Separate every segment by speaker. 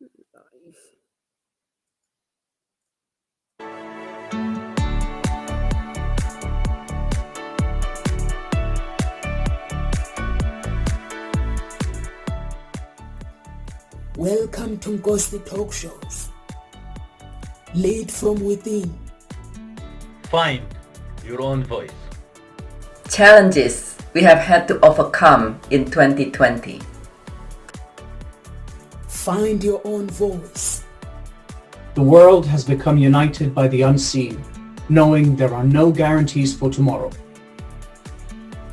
Speaker 1: Life. Welcome to Ghosty Talk Shows. Lead from within.
Speaker 2: Find your own voice.
Speaker 3: Challenges we have had to overcome in 2020.
Speaker 1: Find your own voice.
Speaker 4: The world has become united by the unseen, knowing there are no guarantees for tomorrow.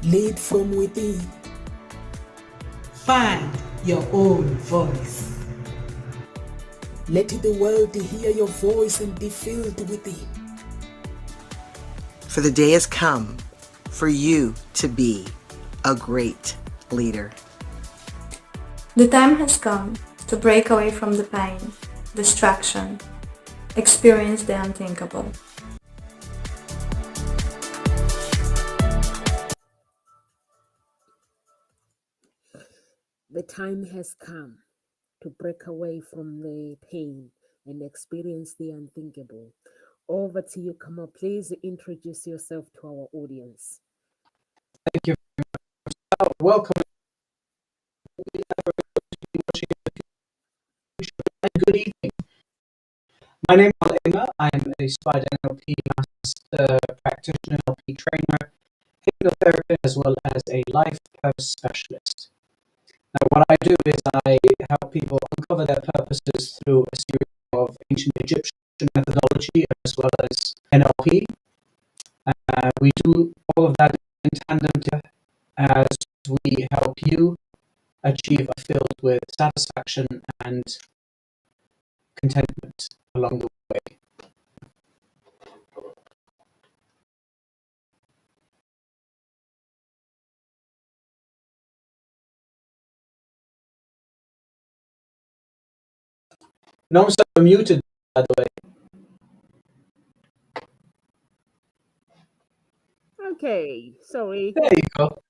Speaker 1: Lead from within.
Speaker 5: Find your own voice.
Speaker 1: Let the world hear your voice and be filled within.
Speaker 6: For the day has come for you to be a great leader.
Speaker 7: The time has come to break away from the pain, distraction, experience the unthinkable.
Speaker 1: The time has come to break away from the pain and experience the unthinkable. Over to you, Kamal. Please introduce yourself to our audience.
Speaker 4: Thank you very much. Welcome. Good evening. My name is amer. I'm a Spider NLP master practitioner, NLP trainer, hypnotherapist, as well as a life purpose specialist. Now, what I do is I help people uncover their purposes through a series of ancient Egyptian methodology as well as NLP. We do all of that in tandem as we help you achieve a filled with satisfaction and contentment along the way. No, I'm so muted, by the way.
Speaker 1: Okay, sorry.
Speaker 4: There you go.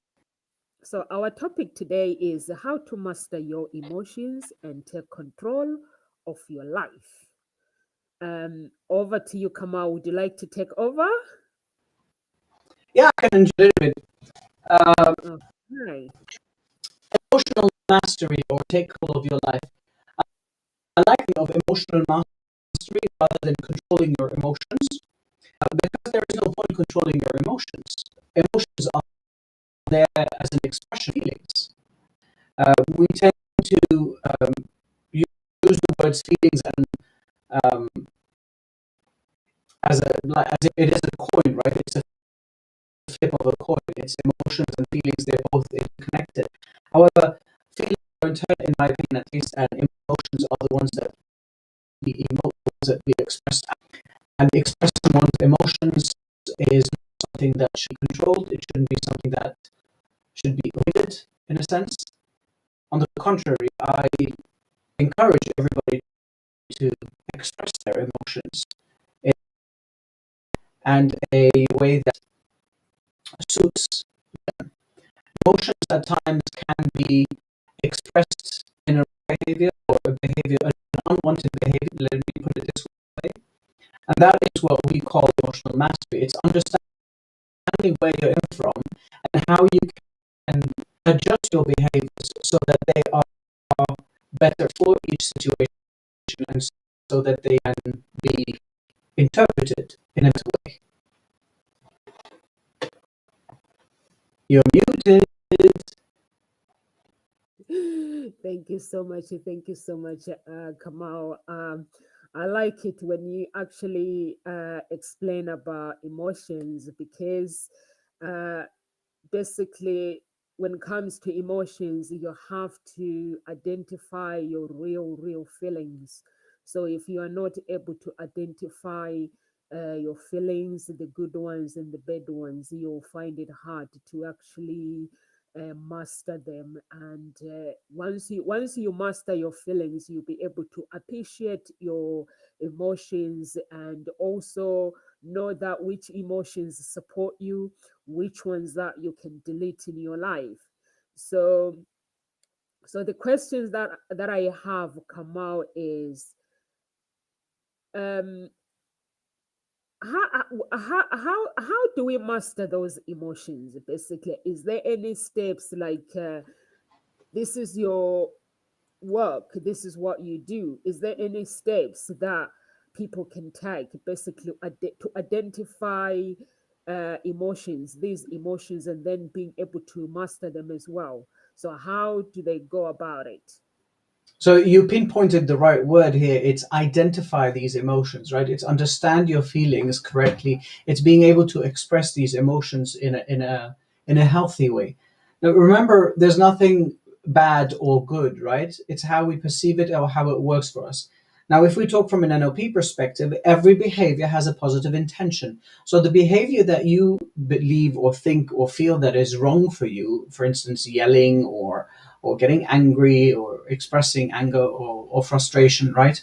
Speaker 1: So our topic today is how to master your emotions and take control of your life. Over to you, Kamal. Would you like to take over?
Speaker 4: Yeah, I can enjoy it a bit.
Speaker 1: Okay.
Speaker 4: Emotional mastery or take hold of your life. I like the of emotional mastery rather than controlling your emotions, because there is no point controlling your emotions. Emotions are there as an expression of feelings. We tend to use the words feelings and as if it is a coin, right? It's a flip of a coin. It's emotions and feelings; they're both interconnected. However, feelings are in turn, in my opinion, at least, and emotions are the ones that we emote, the ones that we express. And expressing one's emotions is not something that should be controlled. It shouldn't be something that should be avoided, in a sense. On the contrary, I encourage everybody to express their emotions and a way that suits them. Emotions at times can be expressed in a behavior or an unwanted behavior, let me put it this way. And that is what we call emotional mastery. It's understanding where you're in from and how you can adjust your behaviors so that they are better for each situation and so that they can be interpreted in a way. You're muted.
Speaker 1: Thank you so much. Thank you so much, Kamal. I like it when you actually explain about emotions because basically, when it comes to emotions, you have to identify your real feelings. So if you are not able to identify your feelings, the good ones and the bad ones, you'll find it hard to actually master them. And once you master your feelings, you'll be able to appreciate your emotions and also know that which emotions support you, which ones that you can delete in your life. So So the questions that I have come out is, um, how do we master those emotions? Basically, is there any steps like this is your work, this is what you do? Is there any steps that people can take basically to identify emotions, these emotions, and then being able to master them as well? So how do they go about it?
Speaker 4: So you pinpointed the right word here. It's identify these emotions, right? It's understand your feelings correctly. It's being able to express these emotions in a healthy way. Now remember, there's nothing bad or good, right? It's how we perceive it or how it works for us. Now, if we talk from an NLP perspective, every behavior has a positive intention. So the behavior that you believe or think or feel that is wrong for you, for instance, yelling or getting angry or expressing anger or frustration, right?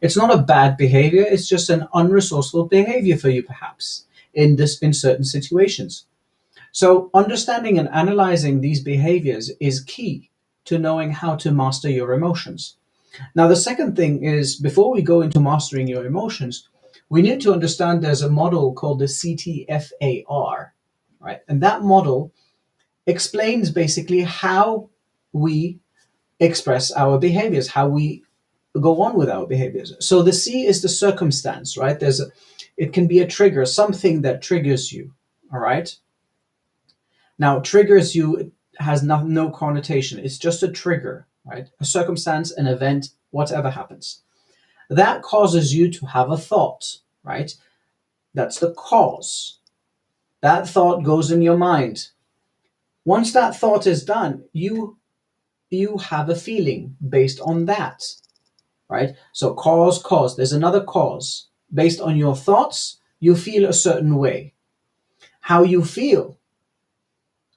Speaker 4: It's not a bad behavior. It's just an unresourceful behavior for you, perhaps, in certain situations. So understanding and analyzing these behaviors is key to knowing how to master your emotions. Now, the second thing is, before we go into mastering your emotions, we need to understand there's a model called the CTFAR, right? And that model explains basically how we express our behaviors, how we go on with our behaviors. So the C is the circumstance, right? It can be a trigger, something that triggers you, all right? Now, triggers you has no connotation. It's just a trigger, right? A circumstance, an event, whatever happens. That causes you to have a thought, right? That's the cause. That thought goes in your mind. Once that thought is done, you have a feeling based on that, right? So cause, there's another cause. Based on your thoughts, you feel a certain way. How you feel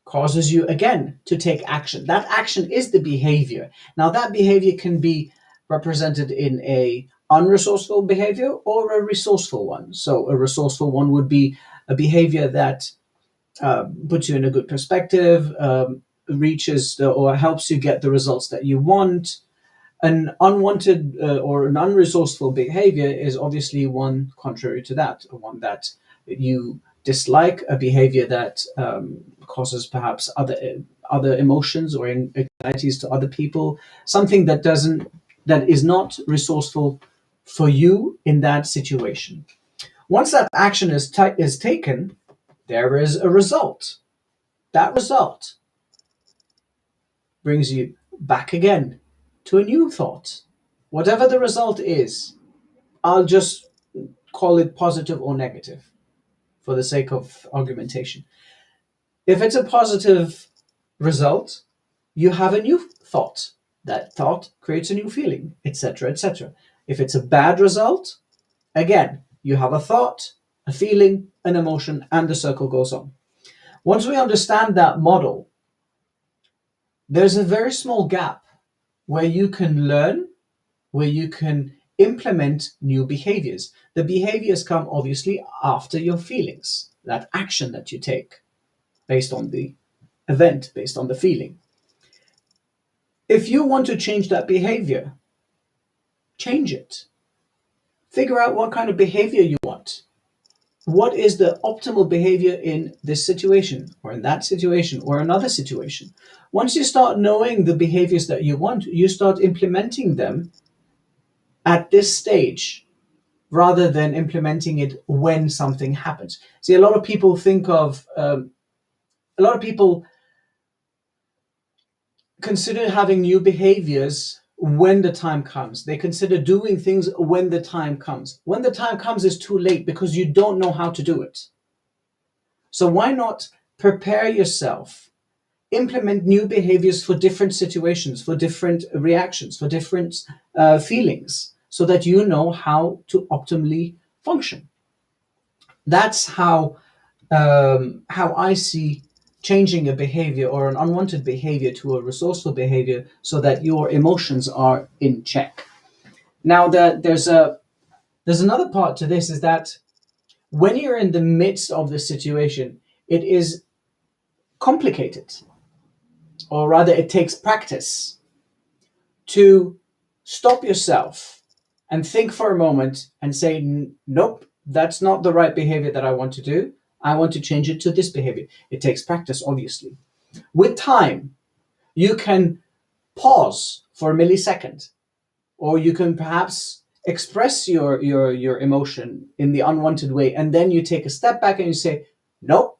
Speaker 4: causes you again to take action. That action is the behavior. Now that behavior can be represented in a unresourceful behavior or a resourceful one. So a resourceful one would be a behavior that puts you in a good perspective, reaches or helps you get the results that you want. An unwanted or an unresourceful behavior is obviously one contrary to that, one that you dislike, a behavior that causes perhaps other emotions or anxieties to other people, something that is not resourceful for you in that situation. Once that action is taken, there is a result. That result brings you back again to a new thought. Whatever the result is, I'll just call it positive or negative for the sake of argumentation. If it's a positive result, you have a new thought. That thought creates a new feeling, etc., etc. If it's a bad result, again, you have a thought, a feeling, an emotion, and the circle goes on. Once we understand that model, there's a very small gap where you can learn, where you can implement new behaviors. The behaviors come obviously after your feelings, that action that you take based on the event, based on the feeling. If you want to change that behavior, change it. Figure out what kind of behavior you want. What is the optimal behavior in this situation or in that situation or another situation? Once you start knowing the behaviors that you want, you start implementing them at this stage rather than implementing it when something happens. See, a lot of people consider having new behaviors when the time comes. They consider doing things when the time comes. When the time comes is too late because you don't know how to do it. So why not prepare yourself, implement new behaviors for different situations, for different reactions, for different feelings, so that you know how to optimally function. That's how I see changing a behavior or an unwanted behavior to a resourceful behavior so that your emotions are in check. Now, there's another part to this, is that when you're in the midst of the situation, it is complicated, or rather it takes practice. to stop yourself and think for a moment and say, nope, that's not the right behavior that I want to do. I want to change it to this behavior. It takes practice, obviously. With time, you can pause for a millisecond, or you can perhaps express your emotion in the unwanted way, and then you take a step back and you say, nope,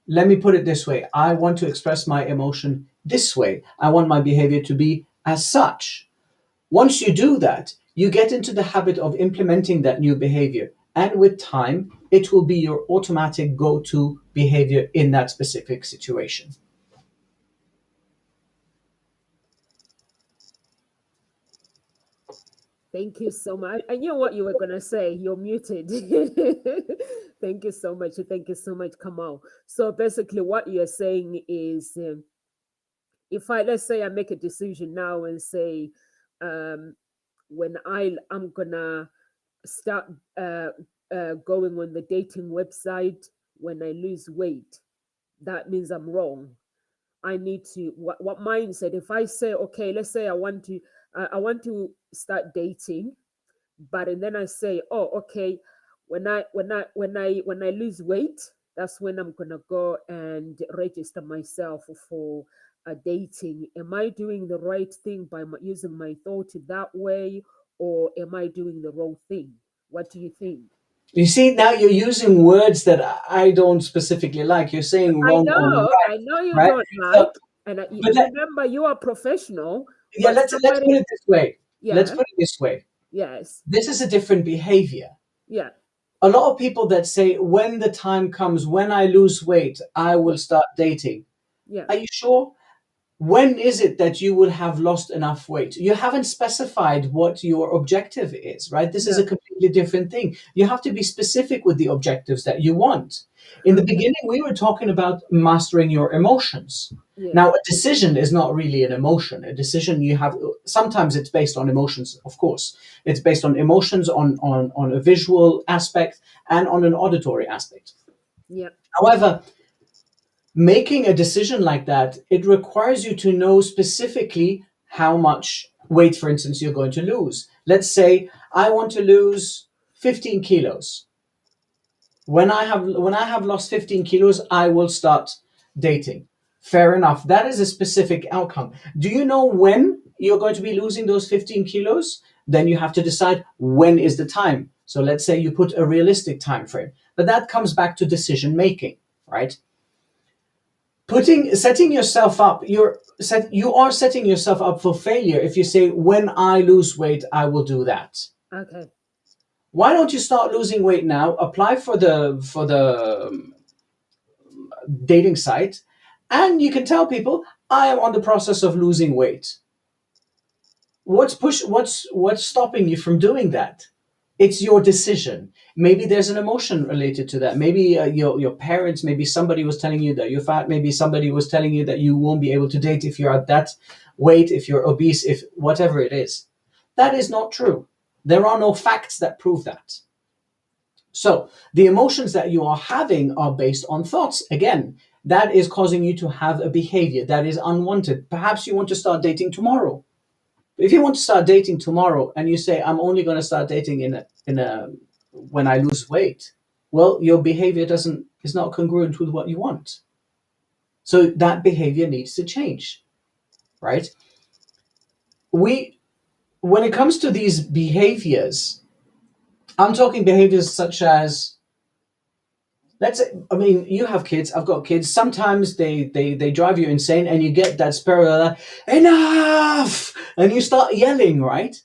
Speaker 4: let me put it this way. I want to express my emotion this way. I want my behavior to be as such. Once you do that, you get into the habit of implementing that new behavior. And with time, it will be your automatic go-to behavior in that specific situation.
Speaker 1: Thank you so much. I knew what you were going to say. You're muted. Thank you so much. Thank you so much, Kamal. So basically what you're saying is, if let's say I make a decision now and say, when I'm going to start going on the dating website when I lose weight, that means I'm wrong. I need to, what mindset, if I say, okay, let's say I want to start dating, and then I say, oh, okay, when I lose weight, that's when I'm gonna go and register myself for dating. Am I doing the right thing by using my thought that way, or am I doing the wrong thing? What do you think?
Speaker 4: You see, now you're using words that I don't specifically like. You're saying wrong or
Speaker 1: I know you
Speaker 4: right?
Speaker 1: don't
Speaker 4: So,
Speaker 1: like, and remember you are professional.
Speaker 4: yeah, let's put it this way. Let's
Speaker 1: Yeah.
Speaker 4: put it this way.
Speaker 1: Yes.
Speaker 4: This is a different behavior.
Speaker 1: Yeah.
Speaker 4: A lot of people that say, when the time comes, when I lose weight, I will start dating.
Speaker 1: Yeah.
Speaker 4: Are you sure? When is it that you will have lost enough weight? You haven't specified what your objective is, right? This is a completely different thing. You have to be specific with the objectives that you want. In the beginning, we were talking about mastering your emotions.
Speaker 1: Yeah.
Speaker 4: Now, a decision is not really an emotion. A decision sometimes it's based on emotions, of course. It's based on emotions, on a visual aspect, and on an auditory aspect.
Speaker 1: Yeah.
Speaker 4: However, making a decision like that, it requires you to know specifically how much weight, for instance, you're going to lose. Let's say I want to lose 15 kilos. When I have lost 15 kilos, I will start dating. Fair enough. That is a specific outcome. Do you know when you're going to be losing those 15 kilos? Then you have to decide when is the time. So let's say you put a realistic time frame. But that comes back to decision making, right? Setting yourself up, you are setting yourself up for failure if you say, when I lose weight, I will do that.
Speaker 1: Okay.
Speaker 4: Why don't you start losing weight now? Apply for the dating site, and you can tell people, I am on the process of losing weight. What's stopping you from doing that? It's your decision. Maybe there's an emotion related to that. Maybe your parents, maybe somebody was telling you that you're fat. Maybe somebody was telling you that you won't be able to date if you're at that weight, if you're obese, if whatever it is. That is not true. There are no facts that prove that. So the emotions that you are having are based on thoughts. Again, that is causing you to have a behavior that is unwanted. Perhaps you want to start dating tomorrow. If you want to start dating tomorrow and you say, I'm only going to start dating when I lose weight, well, your behavior is not congruent with what you want. So that behavior needs to change, right? When it comes to these behaviors, I'm talking behaviors such as, let's say, I mean, you have kids, I've got kids. Sometimes they drive you insane and you get that spirit, enough! And you start yelling, right?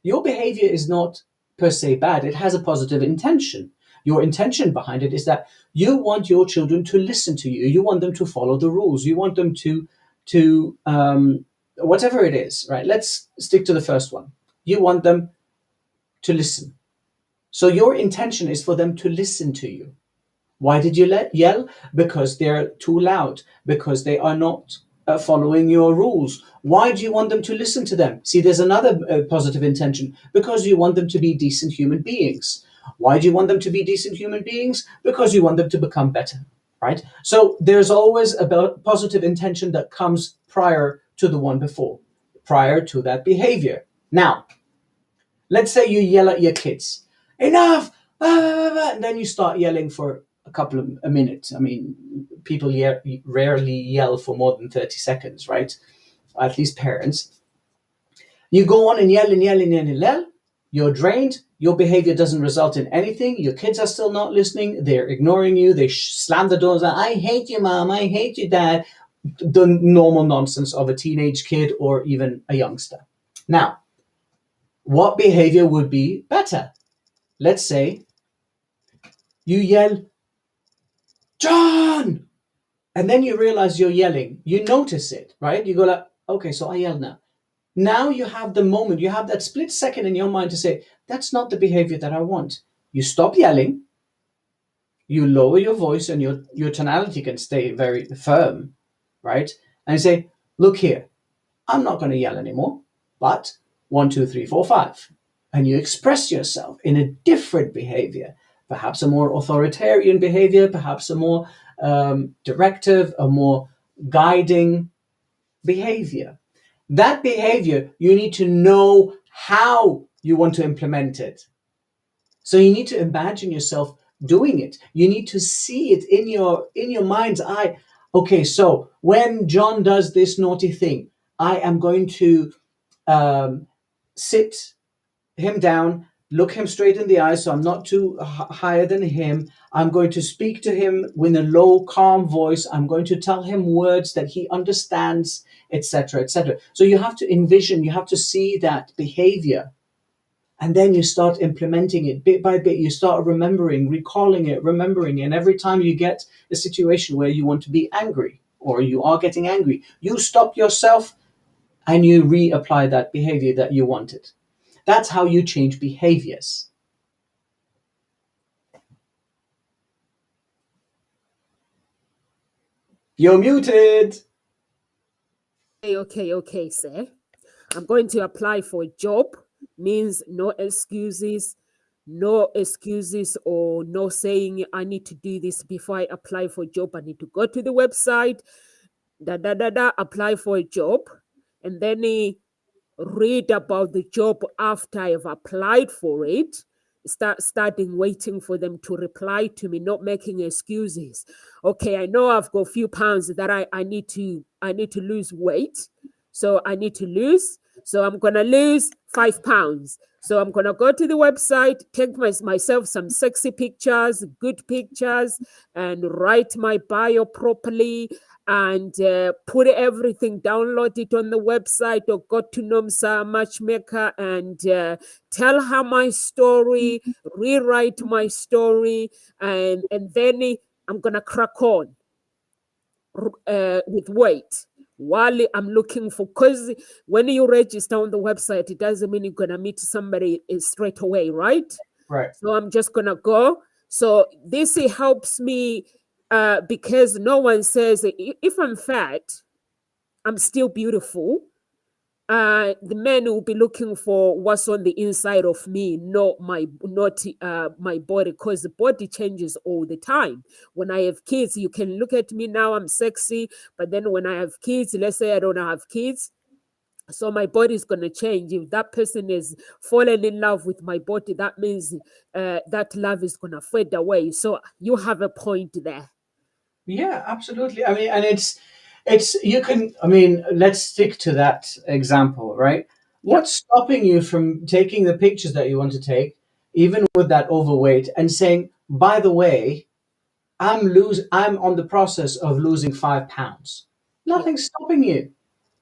Speaker 4: Your behavior is not per se bad. It has a positive intention. Your intention behind it is that you want your children to listen to you. You want them to follow the rules. You want them to whatever it is, right? Let's stick to the first one. You want them to listen. So your intention is for them to listen to you. Why did you yell? Because they're too loud, because they are not following your rules. Why do you want them to listen to them? See, there's another positive intention, because you want them to be decent human beings. Why do you want them to be decent human beings? Because you want them to become better, right? So there's always a positive intention that comes prior to the one before. prior to that behavior. Now, let's say you yell at your kids, enough, and then you start yelling for a couple of minutes. I mean, people rarely yell for more than 30 seconds, right? At least parents. You go on and yell and yell and yell and yell. You're drained. Your behavior doesn't result in anything. Your kids are still not listening. They're ignoring you. They slam the doors. I hate you, mom. I hate you, dad. The normal nonsense of a teenage kid or even a youngster. Now, what behavior would be better? Let's say you yell, John, and then you realize you're yelling. You notice it, right? You go like, okay, so I yelled now. Now you have the moment, you have that split second in your mind to say, that's not the behavior that I want. You stop yelling, you lower your voice, and your tonality can stay very firm, right? And you say, look here, I'm not going to yell anymore, but 1, 2, 3, 4, 5. And you express yourself in a different behavior, perhaps a more authoritarian behavior, perhaps a more directive, a more guiding behavior. That behavior, you need to know how you want to implement it. So you need to imagine yourself doing it. You need to see it in your mind's eye. Okay, so when John does this naughty thing, I am going to sit him down, look him straight in the eyes, so I'm not too higher than him. I'm going to speak to him with a low, calm voice. I'm going to tell him words that he understands, etc., etc. So you have to envision, you have to see that behavior. And then you start implementing it bit by bit. You start remembering, recalling it, remembering. And every time you get a situation where you want to be angry or you are getting angry, you stop yourself and you reapply that behavior that you wanted. That's how you change behaviors. You're muted.
Speaker 1: Okay, sir. I'm going to apply for a job. Means no excuses or no saying I need to do this before I apply for a job. I need to go to the website, apply for a job, and then read about the job after I've applied for it. Starting waiting for them to reply to me, not making excuses. Okay, I know I've got a few pounds that I need to lose weight, so I need to lose. So I'm gonna lose 5 pounds. So I'm gonna go to the website, take myself some sexy pictures, good pictures, and write my bio properly, and put everything, download it on the website, or go to Nomsa Matchmaker and tell her my story, rewrite my story, and then I'm gonna crack on with weight while I'm looking for, because when you register on the website, it doesn't mean you're gonna meet somebody straight away, right?
Speaker 4: Right.
Speaker 1: So I'm just gonna go. So this helps me because no one says if I'm fat, I'm still beautiful. The men will be looking for what's on the inside of me, not my body, because the body changes all the time. When I have kids, you can look at me now, I'm sexy, but then when I have kids, let's say I don't have kids, so my body is going to change. If that person is fallen in love with my body, that means that love is going to fade away. So you have a point there.
Speaker 4: Yeah, absolutely. I mean, and it's you can, I mean, let's stick to that example, right? What's stopping you from taking the pictures that you want to take, even with that overweight, and saying, by the way, I'm on the process of losing 5 pounds. Nothing's stopping you.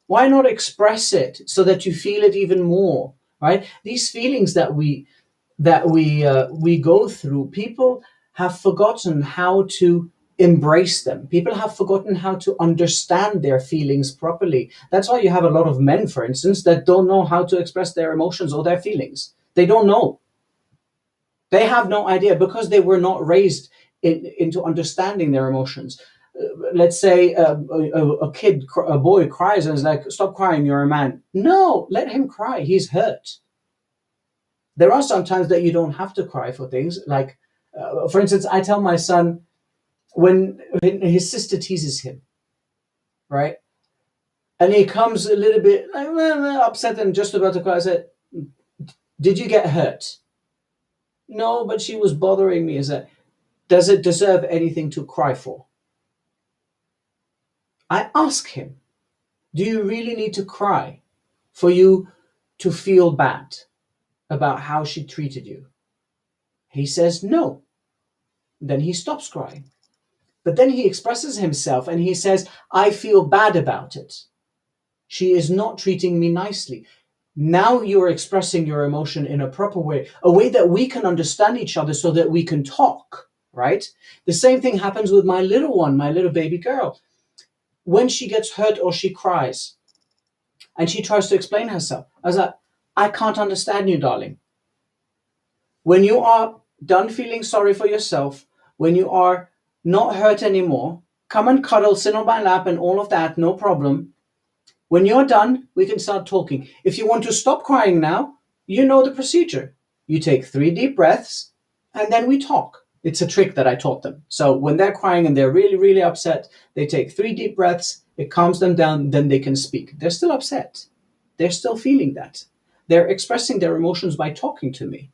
Speaker 4: Why not express it so that you feel it even more, right? These feelings that we go through, people have forgotten how to embrace them. People have forgotten how to understand their feelings properly. That's why you have a lot of men, for instance, that don't know how to express their emotions or their feelings. They don't know. They have no idea because they were not raised into understanding their emotions. Let's say a boy cries and is like, stop crying, you're a man. No, let him cry. He's hurt. There are some times that you don't have to cry for things. Like, for instance, I tell my son when his sister teases him, right? And he comes a little bit like, upset and just about to cry. I said, did you get hurt? No, but she was bothering me. I said, does it deserve anything to cry for? I ask him, do you really need to cry for you to feel bad about how she treated you? He says no. Then he stops crying. But then he expresses himself and he says, I feel bad about it. She is not treating me nicely. Now you're expressing your emotion in a proper way, a way that we can understand each other so that we can talk, right? The same thing happens with my little one, my little baby girl. When she gets hurt or she cries and she tries to explain herself, I was like, I can't understand you, darling. When you are done feeling sorry for yourself, when you are not hurt anymore, come and cuddle, sit on my lap and all of that, no problem. When you're done, we can start talking. If you want to stop crying now, you know the procedure. You take 3 deep breaths and then we talk. It's a trick that I taught them. So when they're crying and they're really, really upset, they take 3 deep breaths, it calms them down, then they can speak. They're still upset. They're still feeling that. They're expressing their emotions by talking to me.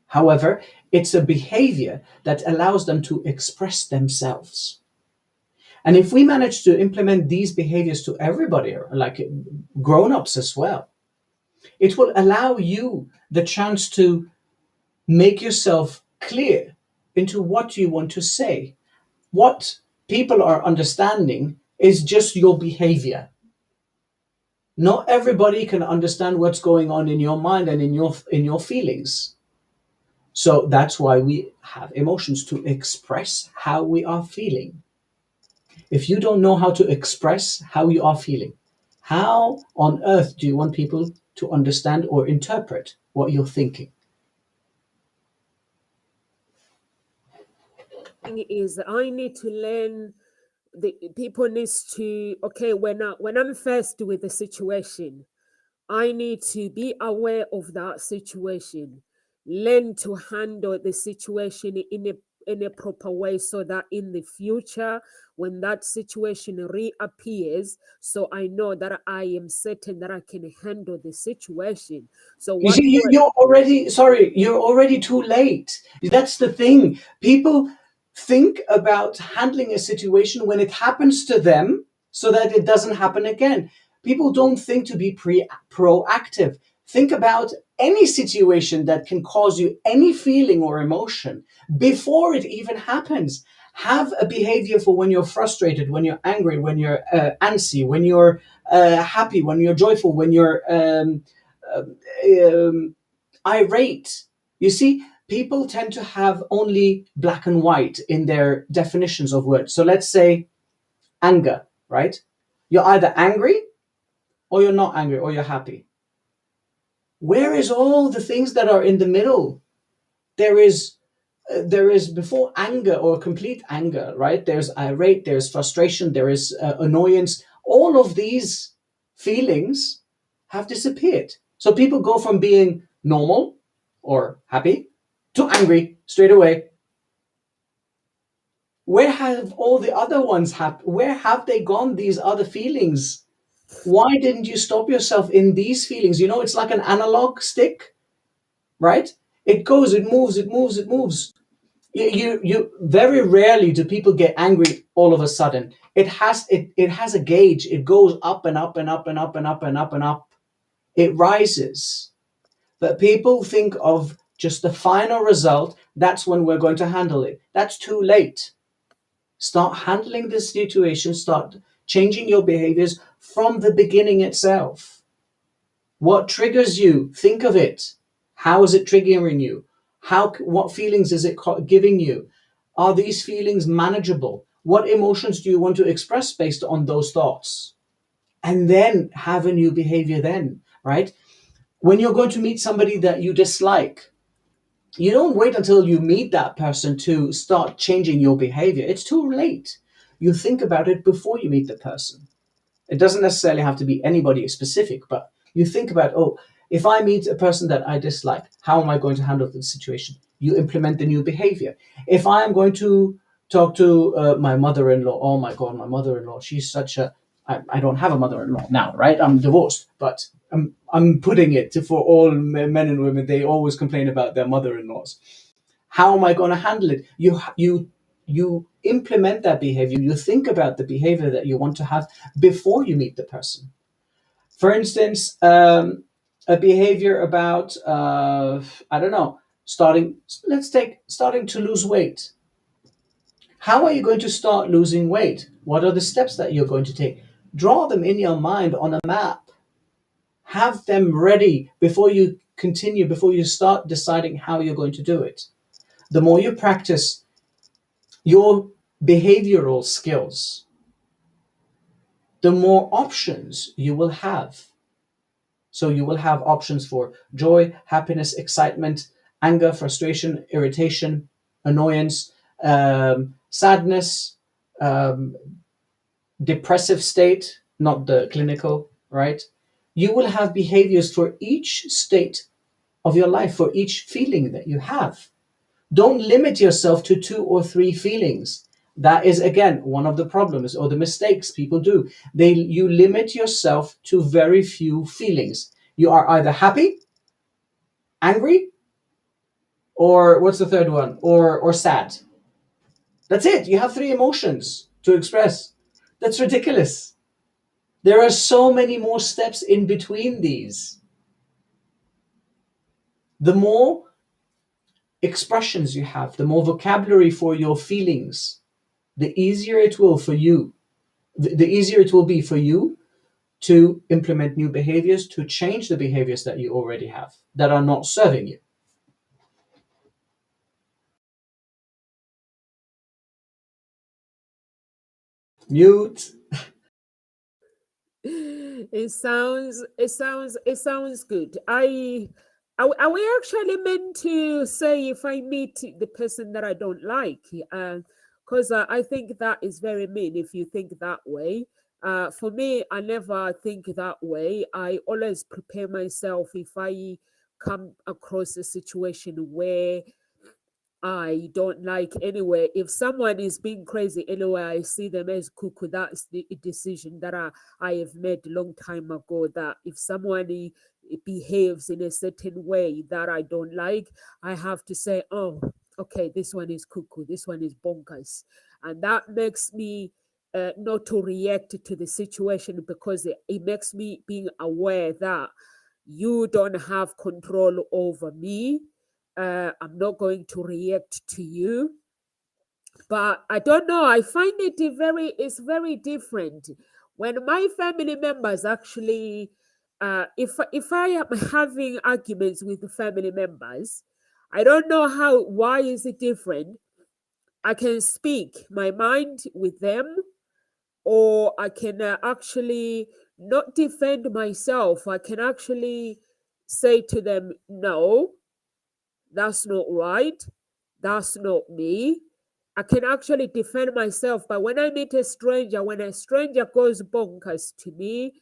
Speaker 4: However, it's a behavior that allows them to express themselves. And if we manage to implement these behaviors to everybody, like grown-ups as well, it will allow you the chance to make yourself clear into what you want to say. What people are understanding is just your behavior. Not everybody can understand what's going on in your mind and in your feelings. So that's why we have emotions, to express how we are feeling. If you don't know how to express how you are feeling, how on earth do you want people to understand or interpret what you're thinking?
Speaker 1: Thing is, I need to learn. The people needs to, okay, when I'm faced with a situation, I need to be aware of that situation, learn to handle the situation in a proper way, so that in the future, when that situation reappears, so I know that I am certain that I can handle the situation. So
Speaker 4: You
Speaker 1: what
Speaker 4: see, you're already too late. That's the thing. People think about handling a situation when it happens to them so that it doesn't happen again. People don't think to be proactive. Think about any situation that can cause you any feeling or emotion before it even happens. Have a behavior for when you're frustrated, when you're angry, when you're antsy, when you're happy, when you're joyful, when you're irate. You see, people tend to have only black and white in their definitions of words. So let's say anger, right? You're either angry or you're not angry, or you're happy. Where is all the things that are in the middle? There is before anger or complete anger, right? There's irate, there's frustration, there is annoyance. All of these feelings have disappeared. So people go from being normal or happy to angry straight away. Where have all the other ones where have they gone, these other feelings? Why didn't you stop yourself in these feelings? You know, it's like an analog stick, right? It goes, it moves, it moves, it moves. You very rarely do people get angry all of a sudden. It has a gauge. It goes up and up and up and up and up and up and up. It rises. But people think of just the final result. That's when we're going to handle it. That's too late. Start handling this situation. Start changing your behaviors from the beginning itself. What triggers you? Think of it. How is it triggering you? What feelings is it giving you? Are these feelings manageable? What emotions do you want to express based on those thoughts? And then have a new behavior then, right? When you're going to meet somebody that you dislike, you don't wait until you meet that person to start changing your behavior. It's too late. You think about it before you meet the person. It doesn't necessarily have to be anybody specific, but you think about, oh, if I meet a person that I dislike, how am I going to handle the situation? You implement the new behavior. If I am going to talk to my mother-in-law, oh my God, my mother-in-law, she's such a, I don't have a mother-in-law now, right? I'm divorced, but I'm putting it to, for all men and women, they always complain about their mother-in-laws. How am I going to handle it? You implement that behavior. You think about the behavior that you want to have before you meet the person. For instance, a behavior about I don't know, starting. Let's take starting to lose weight. How are you going to start losing weight? What are the steps that you're going to take? Draw them in your mind on a map. Have them ready before you continue, before you start deciding how you're going to do it. The more you practice your behavioral skills, the more options you will have. So you will have options for joy, happiness, excitement, anger, frustration, irritation, annoyance, sadness, um, depressive state, not the clinical, right? You will have behaviors for each state of your life, for each feeling that you have. Don't limit yourself to 2 or 3 feelings. That is, again, one of the problems or the mistakes people do. You limit yourself to very few feelings. You are either happy, angry, or what's the third one? Or sad. That's it. You have 3 emotions to express. That's ridiculous. There are so many more steps in between these. The more expressions you have, the more vocabulary for your feelings, the easier it will for you. The easier it will be for you to implement new behaviors, to change the behaviors that you already have that are not serving you. Mute.
Speaker 1: It sounds good. Are we actually meant to say if I meet the person that I don't like? Because I think that is very mean if you think that way. For me, I never think that way. I always prepare myself if I come across a situation where I don't like anywhere. If someone is being crazy anywhere, I see them as cuckoo. That's the decision that I have made a long time ago. That if someone behaves in a certain way that I don't like, I have to say, oh, okay, this one is cuckoo. This one is bonkers. And that makes me not to react to the situation because it makes me being aware that you don't have control over me. I'm not going to react to you. But I don't know. I find it's very different when my family members actually, if I am having arguments with the family members, I don't know how. Why is it different? I can speak my mind with them, or I can actually not defend myself. I can actually say to them, no, that's not right. That's not me. I can actually defend myself. But when I meet a stranger, when a stranger goes bonkers to me,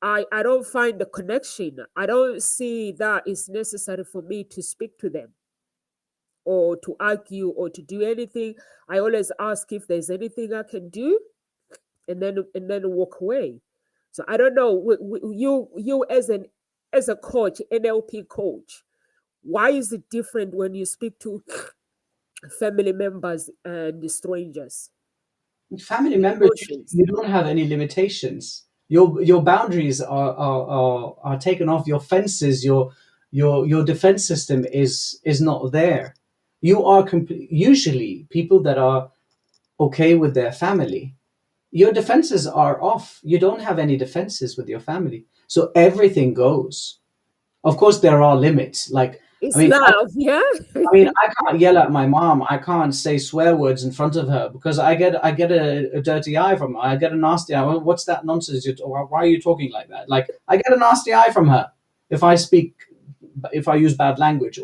Speaker 1: I don't find the connection. I don't see that it's necessary for me to speak to them or to argue or to do anything. I always ask if there's anything I can do, and then walk away. So I don't know. You as a coach, NLP coach, why is it different when you speak to family members and strangers?
Speaker 4: Family members,
Speaker 1: Emotions.
Speaker 4: you don't have any limitations. Your boundaries are taken off. Your fences, your defense system is not there. You are usually people that are okay with their family. Your defenses are off. You don't have any defenses with your family, so everything goes. Of course, there are limits. Like, I
Speaker 1: It's
Speaker 4: mean,
Speaker 1: love, yeah.
Speaker 4: I can't yell at my mom. I can't say swear words in front of her because I get a dirty eye from her. I get a nasty eye. Well, what's that nonsense? Why are you talking like that? Like, I get a nasty eye from her if I use bad language,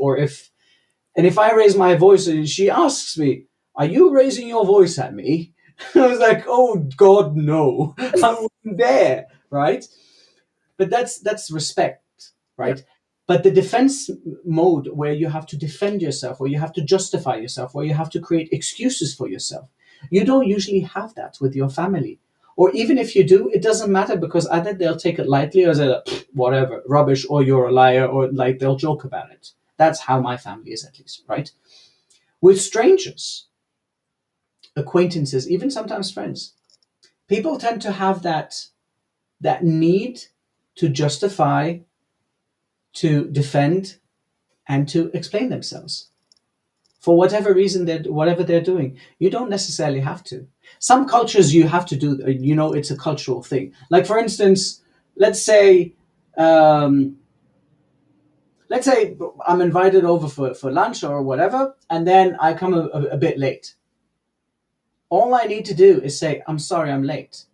Speaker 4: if I raise my voice and she asks me, "Are you raising your voice at me?" I was like, "Oh God, no! I wouldn't dare!" Right? But that's respect,
Speaker 1: Yeah.
Speaker 4: right? But the defense mode where you have to defend yourself, where you have to justify yourself, where you have to create excuses for yourself, you don't usually have that with your family. Or even if you do, it doesn't matter, because either they'll take it lightly or they'll whatever, rubbish, or you're a liar, or like they'll joke about it. That's how my family is, at least, right? With strangers, acquaintances, even sometimes friends, people tend to have that need to justify, to defend, and to explain themselves for whatever reason, whatever they're doing. You don't necessarily have to. Some cultures you have to do, it's a cultural thing. Like, for instance, let's say I'm invited over for lunch or whatever, and then I come a bit late. All I need to do is say, I'm sorry, I'm late.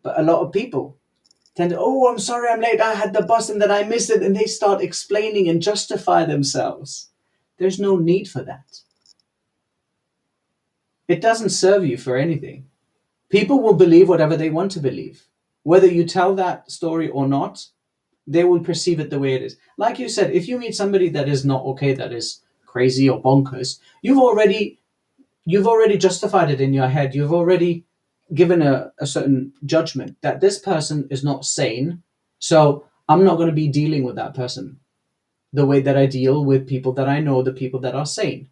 Speaker 4: But a lot of people tend to, oh, I'm sorry, I'm late. I had the bus and then I missed it. And they start explaining and justify themselves. There's no need for that. It doesn't serve you for anything. People will believe whatever they want to believe. Whether you tell that story or not, they will perceive it the way it is. Like you said, if you meet somebody that is not okay, that is crazy or bonkers, you've already justified it in your head. You've already given a certain judgment that this person is not sane. So I'm not going to be dealing with that person the way that I deal with people that I know, the people that are sane.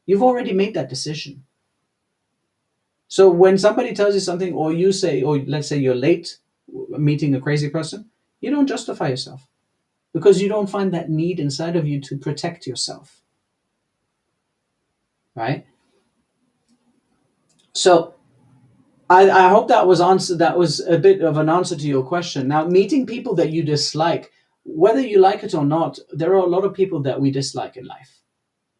Speaker 4: You've already made that decision. So when somebody tells you something, or you say, or let's say you're late meeting a crazy person, you don't justify yourself, because you don't find that need inside of you to protect yourself. Right? So I hope that was a bit of an answer to your question. Now, meeting people that you dislike, whether you like it or not, there are a lot of people that we dislike in life.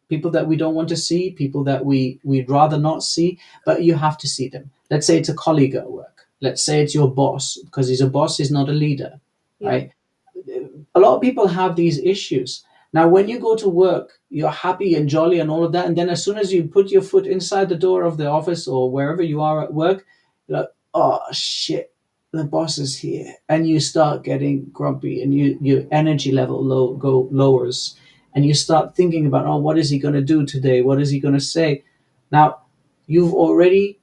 Speaker 4: People that we don't want to see, people that we'd rather not see, but you have to see them. Let's say it's a colleague at work. Let's say it's your boss, because he's a boss, he's not a leader, right? A lot of people have these issues. Now, when you go to work, you're happy and jolly and all of that, and then as soon as you put your foot inside the door of the office or wherever you are at work, you're like, oh shit, the boss is here, and you start getting grumpy, and your energy level lowers. And you start thinking about, oh, what is he going to do today? What is he going to say? Now, you've already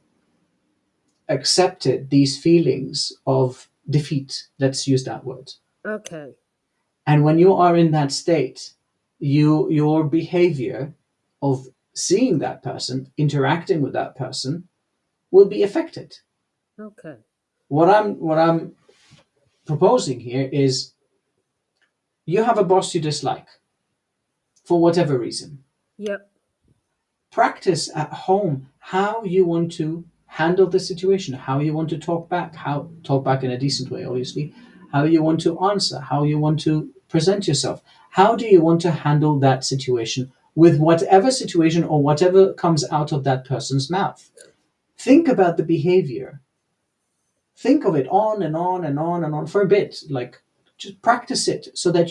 Speaker 4: accepted these feelings of defeat. Let's use that word.
Speaker 1: Okay.
Speaker 4: And when you are in that state, your behavior of seeing that person, interacting with that person, will be affected.
Speaker 1: Okay.
Speaker 4: What I'm proposing here is, you have a boss you dislike for whatever reason.
Speaker 1: Yep.
Speaker 4: Practice at home how you want to handle the situation, how you want to talk back in a decent way, obviously, how you want to answer, how you want to present yourself. How do you want to handle that situation with whatever situation or whatever comes out of that person's mouth? Think about the behavior. Think of it on and on and on and on for a bit. Like, just practice it so that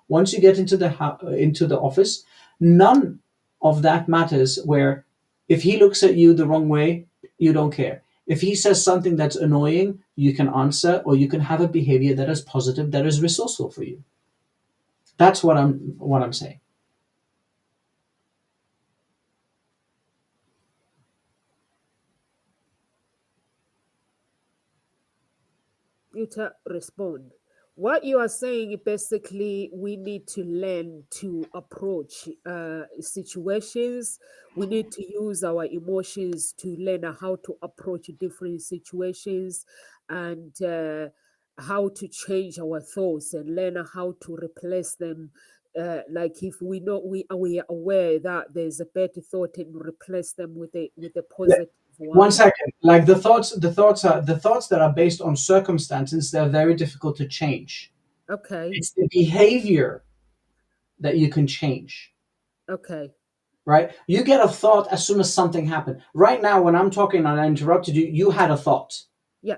Speaker 4: once you get into the office, none of that matters. Where if he looks at you the wrong way, you don't care. If he says something that's annoying, you can answer, or you can have a behavior that is positive, that is resourceful for you. That's what I'm saying.
Speaker 1: You to respond. What you are saying, basically, we need to learn to approach situations. We need to use our emotions to learn how to approach different situations, and how to change our thoughts and learn how to replace them. Like, if we know, we are aware that there's a better thought, and replace them with a positive one.
Speaker 4: 1 second. Like, the thoughts that are based on circumstances, they're very difficult to change.
Speaker 1: Okay.
Speaker 4: It's the behavior that you can change.
Speaker 1: Okay.
Speaker 4: Right? You get a thought as soon as something happened. Right now, when I'm talking and I interrupted you, you had a thought.
Speaker 1: Yeah.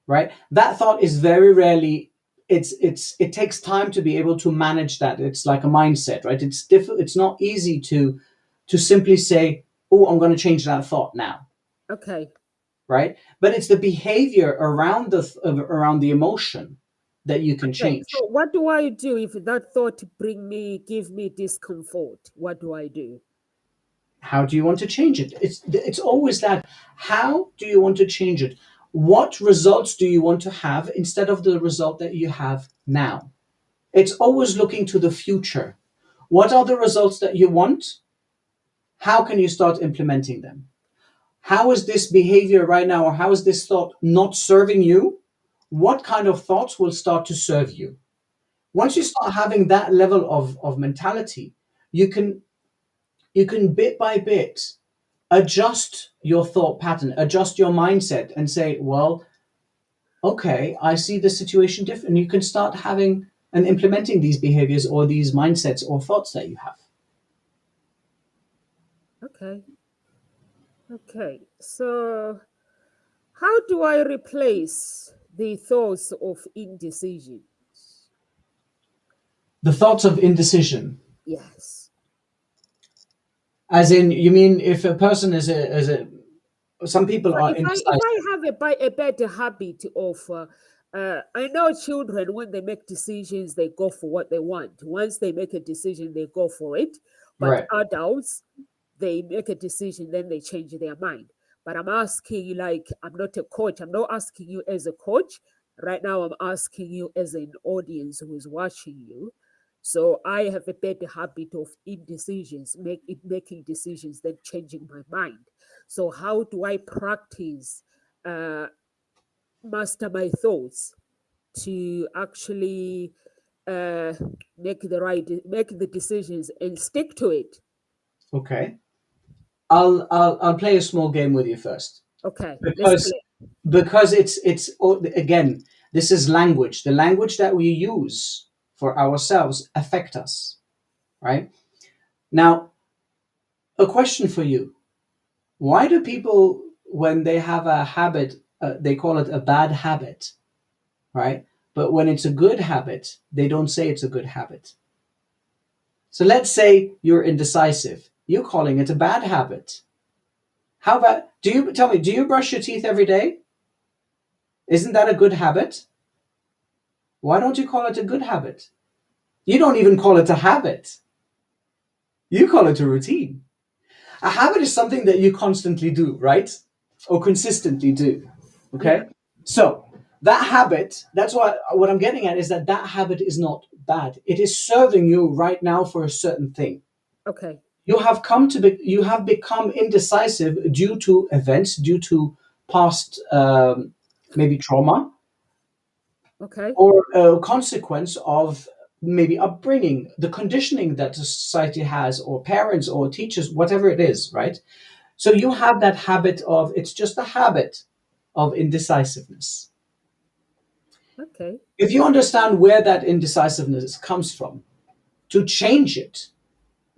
Speaker 4: Right? That thought is very rarely, it takes time to be able to manage that. It's like a mindset, right? It's not easy to simply say, oh, I'm going to change that thought now.
Speaker 1: Okay.
Speaker 4: Right? But it's the behavior around the emotion that you can change.
Speaker 1: So what do I do if that thought give me discomfort? What do I do?
Speaker 4: How do you want to change it? It's always that. How do you want to change it? What results do you want to have instead of the result that you have now? It's always looking to the future. What are the results that you want? How can you start implementing them? How is this behavior right now, or how is this thought not serving you? What kind of thoughts will start to serve you? Once you start having that level of mentality, you can bit by bit adjust your thought pattern, adjust your mindset, and say, well, okay, I see the situation different. You can start having and implementing these behaviors or these mindsets or thoughts that you have.
Speaker 1: Okay. Okay. So, how do I replace the thoughts of indecision?
Speaker 4: The thoughts of indecision,
Speaker 1: Yes.
Speaker 4: as in, you mean if a person some people are
Speaker 1: If
Speaker 4: indecisive.
Speaker 1: I have a better habit of, I know children, when they make decisions, they go for what they want. Once they make a decision, they go for it. But
Speaker 4: Right.
Speaker 1: adults, they make a decision, then they change their mind. But I'm asking you, like, I'm not a coach. I'm not asking you as a coach. Right now, I'm asking you as an audience who is watching you. So I have a better habit of indecisions, making decisions, then changing my mind. So how do I practice master my thoughts to actually make the decisions and stick to it?
Speaker 4: Okay. I'll play a small game with you first,
Speaker 1: Okay, let's
Speaker 4: because
Speaker 1: play.
Speaker 4: it's again, this is language. The language that we use for ourselves affect us, right? Now, a question for you: why do people, when they have a habit, they call it a bad habit, right? But when it's a good habit, they don't say it's a good habit. So let's say you're indecisive. You're calling it a bad habit. How about, do you brush your teeth every day? Isn't that a good habit? Why don't you call it a good habit? You don't even call it a habit. You call it a routine. A habit is something that you constantly do, right? Or consistently do. Okay?
Speaker 1: Yeah.
Speaker 4: So that habit, that's what I'm getting at, is that habit is not bad. It is serving you right now for a certain thing.
Speaker 1: Okay.
Speaker 4: You have become indecisive due to events, due to past maybe trauma,
Speaker 1: Okay.
Speaker 4: or a consequence of maybe upbringing, the conditioning that the society has, or parents or teachers, whatever it is, right? So you have that habit of, it's just a habit of indecisiveness.
Speaker 1: Okay.
Speaker 4: If you understand where that indecisiveness comes from, to change it,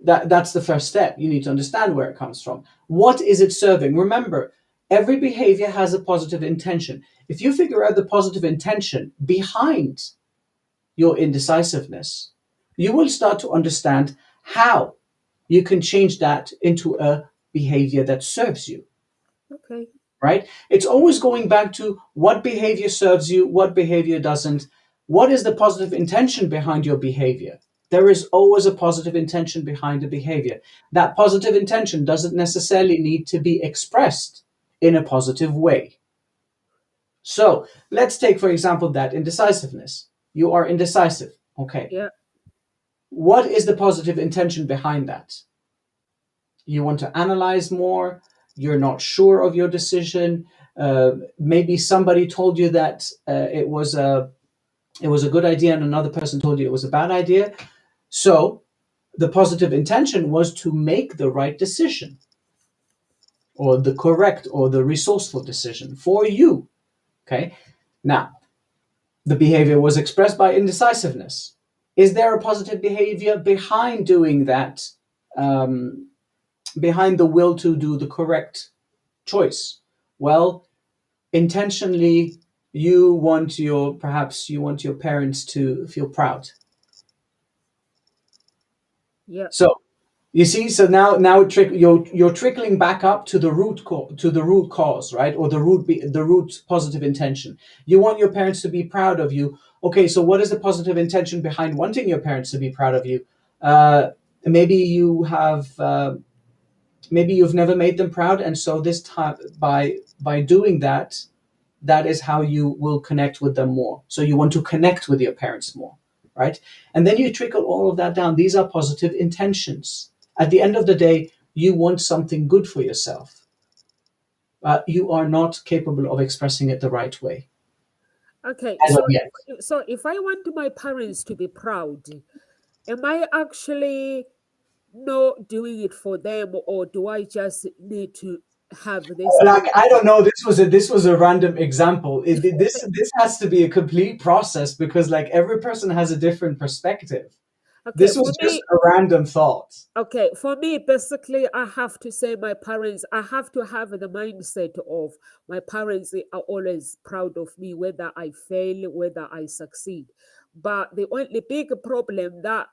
Speaker 4: that's the first step. You need to understand where it comes from. What is it serving? Remember, every behavior has a positive intention. If you figure out the positive intention behind your indecisiveness, you will start to understand how you can change that into a behavior that serves you,
Speaker 1: Okay.
Speaker 4: right? It's always going back to what behavior serves you, what behavior doesn't. What is the positive intention behind your behavior? There is always a positive intention behind a behavior. That positive intention doesn't necessarily need to be expressed in a positive way. So let's take, for example, that indecisiveness. You are indecisive. Okay.
Speaker 1: Yeah.
Speaker 4: What is the positive intention behind that? You want to analyze more. You're not sure of your decision. Maybe somebody told you that it was a good idea, and another person told you it was a bad idea. So the positive intention was to make the right decision, or the correct or the resourceful decision for you. Okay. Now, the behavior was expressed by indecisiveness. Is there a positive behavior behind doing that? Behind the will to do the correct choice? Well, intentionally, perhaps you want your parents to feel proud.
Speaker 1: Yeah.
Speaker 4: So you see, so now you're trickling back up to the root cause, right? Or the root positive intention. You want your parents to be proud of you. Okay, so what is the positive intention behind wanting your parents to be proud of you? Maybe you have maybe you've never made them proud, and so this time by doing that, that is how you will connect with them more. So you want to connect with your parents more, right? And then you trickle all of that down. These are positive intentions. At the end of the day, you want something good for yourself. You are not capable of expressing it the right way.
Speaker 1: Okay,
Speaker 4: As of yet.
Speaker 1: so if I want my parents to be proud, am I actually not doing it for them, or do I just need to have this?
Speaker 4: Like, I don't know. This was a random example. This has to be a complete process because like every person has a different perspective.
Speaker 1: Okay,
Speaker 4: This was
Speaker 1: for
Speaker 4: just
Speaker 1: me,
Speaker 4: a random thought.
Speaker 1: okay, for me, basically, I have to say my parents, I have to have the mindset of my parents are always proud of me, whether I fail, whether I succeed. But the only big problem that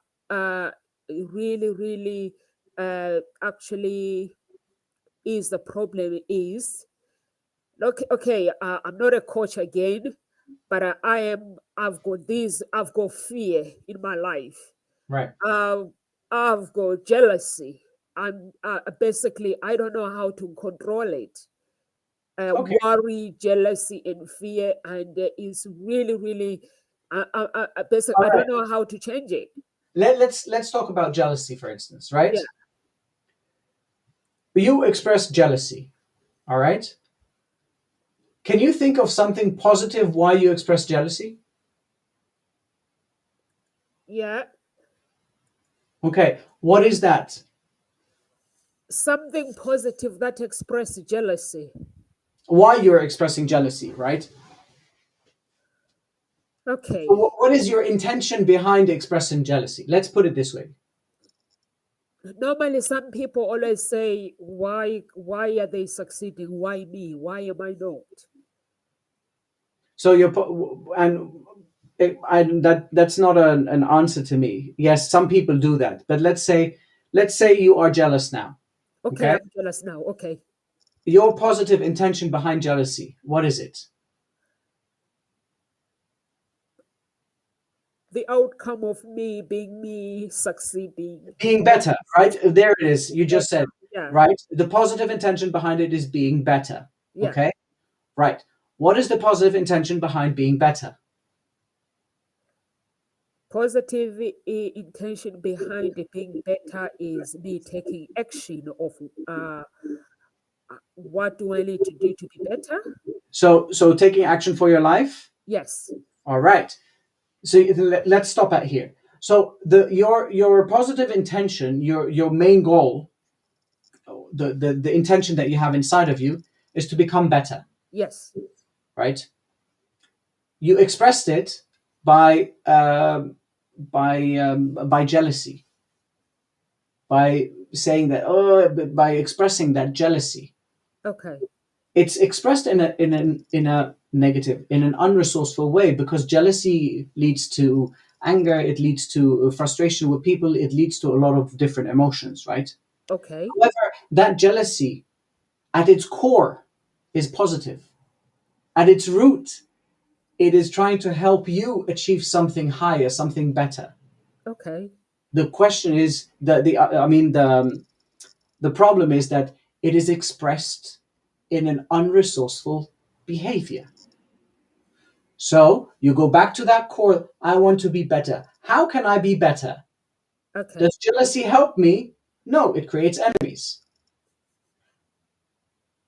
Speaker 1: really, really actually is the problem is, okay, I'm not a coach again, but I've got fear in my life.
Speaker 4: Right.
Speaker 1: I've got jealousy. I'm basically, I don't know how to control it.
Speaker 4: Okay.
Speaker 1: Worry, jealousy, and fear, and it's really, really. Basically,
Speaker 4: All
Speaker 1: I
Speaker 4: right.
Speaker 1: don't know how to change it.
Speaker 4: Let's talk about jealousy, for instance, right?
Speaker 1: Yeah.
Speaker 4: You express jealousy, all right? Can you think of something positive why you express jealousy?
Speaker 1: Yeah,
Speaker 4: Okay, what is that?
Speaker 1: something positive that expresses jealousy.
Speaker 4: Why you're expressing jealousy, right?
Speaker 1: Okay.
Speaker 4: So what is your intention behind expressing jealousy? Let's put it this way.
Speaker 1: Normally, some people always say, why are they succeeding? Why me? Why am I not?
Speaker 4: So that's not an answer to me. Yes, some people do that, but let's say you are jealous now.
Speaker 1: Okay,
Speaker 4: Okay,
Speaker 1: I'm jealous now. Okay.
Speaker 4: your positive intention behind jealousy, what is it?
Speaker 1: The outcome of me succeeding.
Speaker 4: Being better, right? There it is. You just said,
Speaker 1: Yeah,
Speaker 4: right? The positive intention behind it is being better.
Speaker 1: yeah.
Speaker 4: Okay, right. What is the positive intention behind being better?
Speaker 1: Positive intention behind it being better is me taking action of what do I need to do to be better?
Speaker 4: So taking action for your life.
Speaker 1: Yes.
Speaker 4: All right. So let's stop at here. So your positive intention, your main goal, the intention that you have inside of you is to become better,
Speaker 1: Yes.
Speaker 4: right? You expressed it by by jealousy, by saying that, by expressing that jealousy.
Speaker 1: Okay.
Speaker 4: It's expressed in a negative, in an unresourceful way, because jealousy leads to anger, it leads to frustration with people, it leads to a lot of different emotions, right?
Speaker 1: Okay.
Speaker 4: However, that jealousy at its core is positive. At its root, it is trying to help you achieve something higher, something better.
Speaker 1: Okay.
Speaker 4: The question is that the problem is that it is expressed in an unresourceful behavior. So you go back to that core. I want to be better. How can I be better?
Speaker 1: Okay.
Speaker 4: Does jealousy help me? No, it creates enemies.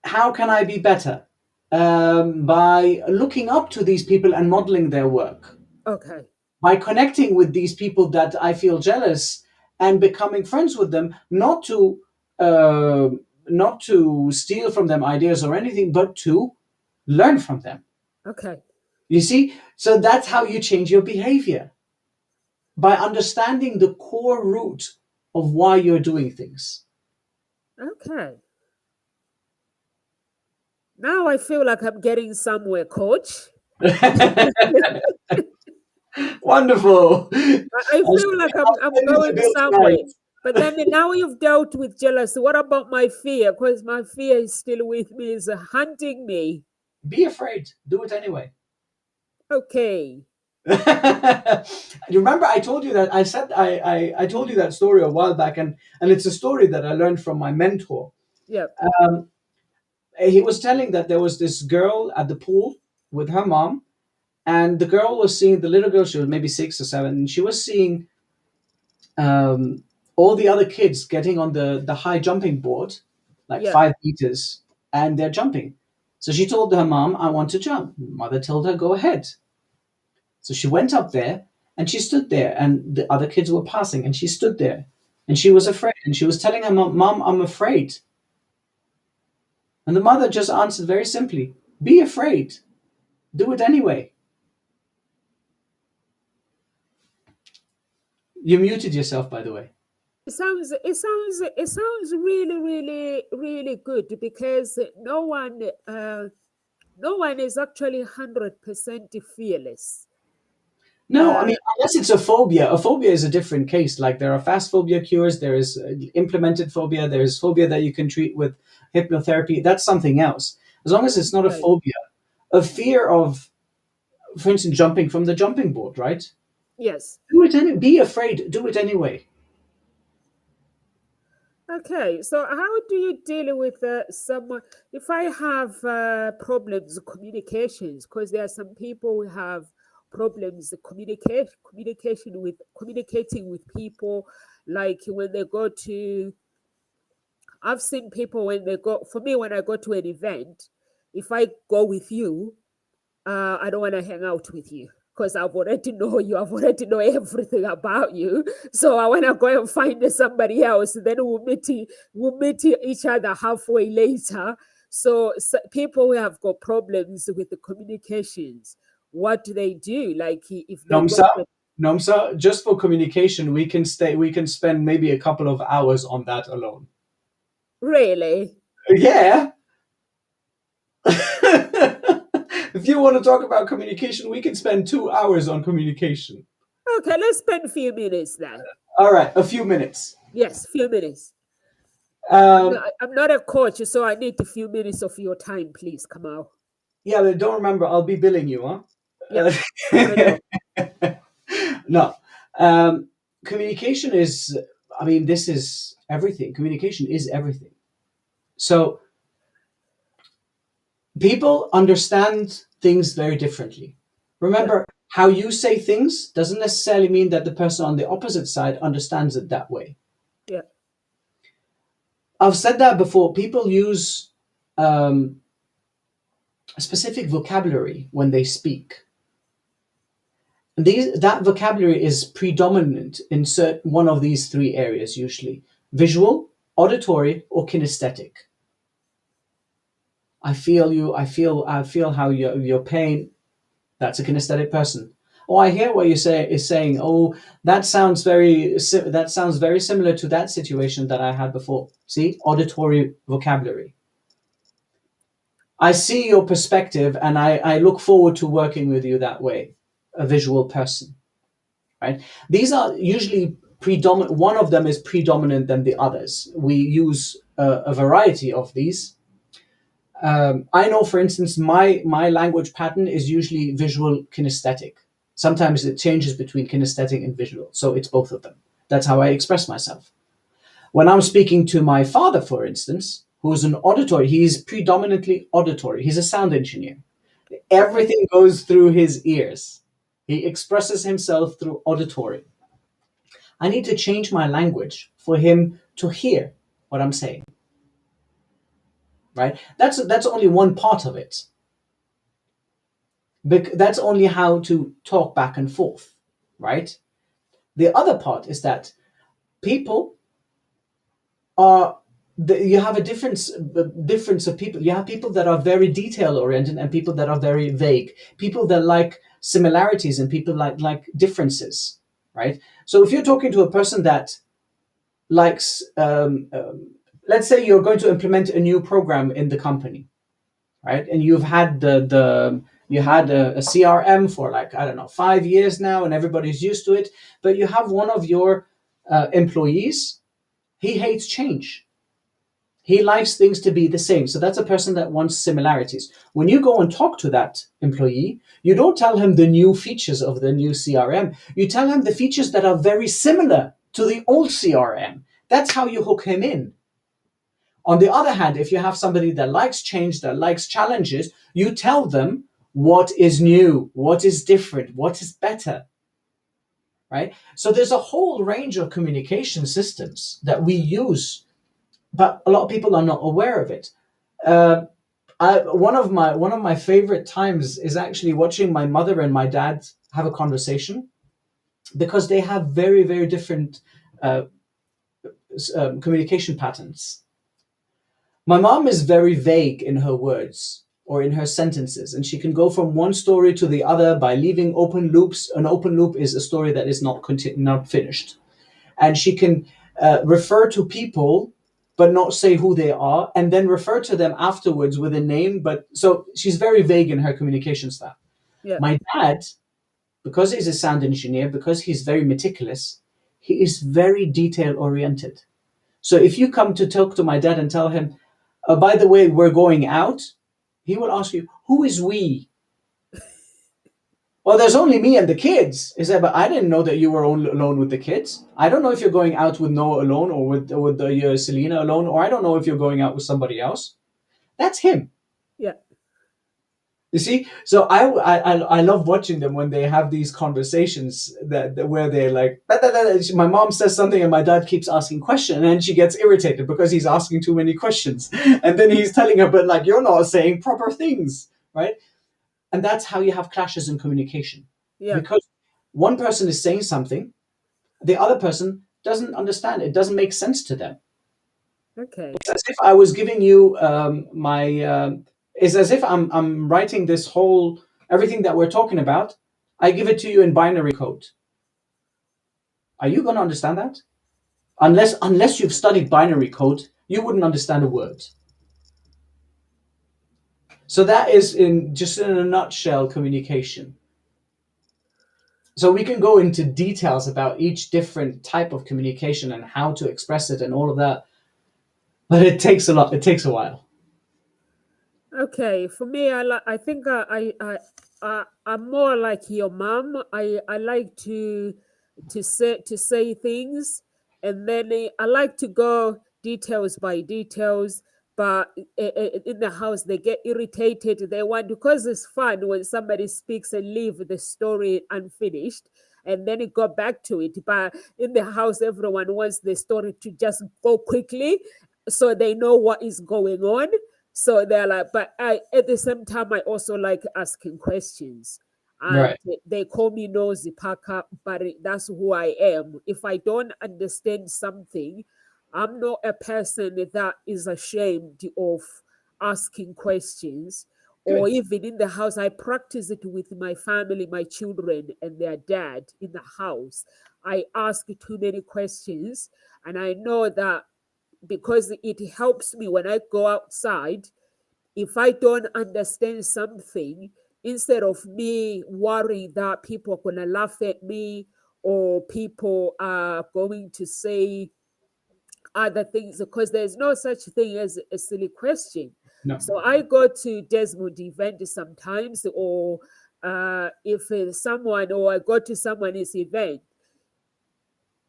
Speaker 4: How can I be better? By looking up to these people and modeling their work.
Speaker 1: Okay.
Speaker 4: By connecting with these people that I feel jealous and becoming friends with them, uh, not to steal from them ideas or anything, but to learn from them.
Speaker 1: Okay.
Speaker 4: You see, so that's how you change your behavior, by understanding the core root of why you're doing things.
Speaker 1: Okay. Now I feel like I'm getting somewhere, coach.
Speaker 4: Wonderful.
Speaker 1: I feel like I'm going somewhere. But then now you've dealt with jealousy. What about my fear? Because my fear is still with me, is hunting me.
Speaker 4: Be afraid. Do it anyway.
Speaker 1: Okay.
Speaker 4: You remember I told you that I told you that story a while back, and it's a story that I learned from my mentor.
Speaker 1: Yeah.
Speaker 4: He was telling that there was this girl at the pool with her mom, and the girl was seeing the little girl. She was maybe 6 or 7, and she was seeing all the other kids getting on the high jumping board, like
Speaker 1: Yeah.
Speaker 4: 5 meters, and they're jumping. So she told her mom, "I want to jump." Mother told her, "Go ahead." So she went up there and she stood there, and the other kids were passing, and she stood there, and she was afraid, and she was telling her mom, "Mom, I'm afraid." And the mother just answered very simply, "Be afraid. Do it anyway." You muted yourself, by the way.
Speaker 1: It sounds really, really, really good, because no one is actually 100% fearless.
Speaker 4: No, I mean, unless it's a phobia. A phobia is a different case. Like there are fast phobia cures, there is implemented phobia, there is phobia that you can treat with hypnotherapy. That's something else. As long as it's not a
Speaker 1: Right.
Speaker 4: phobia, a fear of, for instance, jumping from the jumping board, right?
Speaker 1: Yes.
Speaker 4: Do it anyway. Be afraid. Do it anyway.
Speaker 1: Okay, so how do you deal with someone if I have problems with communications? Because there are some people who have problems communicating with people, like when they go to. I've seen people when they go. For me, when I go to an event, if I go with you, I don't want to hang out with you because I've already know you. I've already know everything about you. So I want to go and find somebody else. Then we'll meet each other halfway later. So people who have got problems with the communications, what do they do? Like if they go
Speaker 4: Nomsa,
Speaker 1: to
Speaker 4: Nomsa, just for communication, we can spend maybe a couple of hours on that alone.
Speaker 1: really?
Speaker 4: Yeah. If you want to talk about communication, we can spend 2 hours on communication.
Speaker 1: Okay, let's spend a few minutes then.
Speaker 4: All right, a few minutes.
Speaker 1: Yes, few minutes.
Speaker 4: Um,
Speaker 1: I'm not a coach, so I need a few minutes of your time, please, Kamal.
Speaker 4: yeah, but don't remember, I'll be billing you, huh?
Speaker 1: Yeah, I know.
Speaker 4: No. Communication is, I mean, this is everything. Communication is everything. So people understand things very differently. Remember, how you say things doesn't necessarily mean that the person on the opposite side understands it that way.
Speaker 1: Yeah.
Speaker 4: I've said that before. People use a specific vocabulary when they speak. And that vocabulary is predominant in one of these three areas, usually visual, auditory, or kinesthetic. I feel you. I feel how your pain. That's a kinesthetic person. Oh, I hear what you is saying. Oh, that sounds very similar to that situation that I had before. See, auditory vocabulary. I see your perspective, and I look forward to working with you that way. A visual person, right? These are usually predominant. One of them is predominant than the others. We use a variety of these. I know, for instance, my language pattern is usually visual kinesthetic. Sometimes it changes between kinesthetic and visual, so it's both of them. That's how I express myself. When I'm speaking to my father, for instance, who's an auditory, he's predominantly auditory. He's a sound engineer. Everything goes through his ears. He expresses himself through auditory. I need to change my language for him to hear what I'm saying. Right? That's only one part of it. That's only how to talk back and forth, right? The other part is that people are you have a difference of people. You have people that are very detail oriented and people that are very vague. People that like similarities and people like differences, right? So if you're talking to a person that likes, let's say you're going to implement a new program in the company, right? And you've had you had a CRM for like, I don't know, 5 years now, and everybody's used to it. But you have one of your employees. He hates change. He likes things to be the same. So that's a person that wants similarities. When you go and talk to that employee, you don't tell him the new features of the new CRM. You tell him the features that are very similar to the old CRM. That's how you hook him in. On the other hand, if you have somebody that likes change, that likes challenges, you tell them what is new, what is different, what is better, right? So there's a whole range of communication systems that we use, but a lot of people are not aware of it. One of my favorite times is actually watching my mother and my dad have a conversation, because they have very, very different communication patterns. My mom is very vague in her words or in her sentences, and she can go from one story to the other by leaving open loops. An open loop is a story that is not finished. And she can refer to people but not say who they are, and then refer to them afterwards with a name. But so she's very vague in her communication style.
Speaker 1: Yeah.
Speaker 4: My dad, because he's a sound engineer, because he's very meticulous, he is very detail oriented. So if you come to talk to my dad and tell him, by the way, we're going out, he will ask you, who is we? Well, there's only me and the kids. He said, but I didn't know that you were alone with the kids. I don't know if you're going out with Noah alone, or with Selena alone, or I don't know if you're going out with somebody else. That's him.
Speaker 1: Yeah.
Speaker 4: You see, so I love watching them when they have these conversations that where they're like, my mom says something and my dad keeps asking questions, and then she gets irritated because he's asking too many questions, and then he's telling her, but like, you're not saying proper things, right? And that's how you have clashes in communication.
Speaker 1: Yeah.
Speaker 4: Because one person is saying something, the other person doesn't understand. It doesn't make sense to them.
Speaker 1: Okay.
Speaker 4: It's as if I was giving you it's as if I'm writing this whole, everything that we're talking about, I give it to you in binary code. Are you going to understand that? Unless you've studied binary code, you wouldn't understand a word. So that is in a nutshell communication. So we can go into details about each different type of communication and how to express it and all of that, but it takes a lot. It takes a while.
Speaker 1: Okay, for me, I think I'm more like your mom. I like to say things, and then I like to go details by details. But in the house, they get irritated. They want, because it's fun when somebody speaks and leave the story unfinished, and then it go back to it. But in the house, everyone wants the story to just go quickly, so they know what is going on. So they're like, but at the same time, I also like asking questions. And
Speaker 4: Right.
Speaker 1: they call me nosy Parker, but that's who I am. If I don't understand something, I'm not a person that is ashamed of asking questions. Or
Speaker 4: Good.
Speaker 1: even in the house, I practice it with my family, my children, and their dad in the house. I ask too many questions, and I know that because it helps me when I go outside. If I don't understand something, instead of me worrying that people are going to laugh at me or people are going to say other things, because there's no such thing as a silly question.
Speaker 4: No.
Speaker 1: So I go to Desmond event sometimes, or if someone, or I go to someone's event,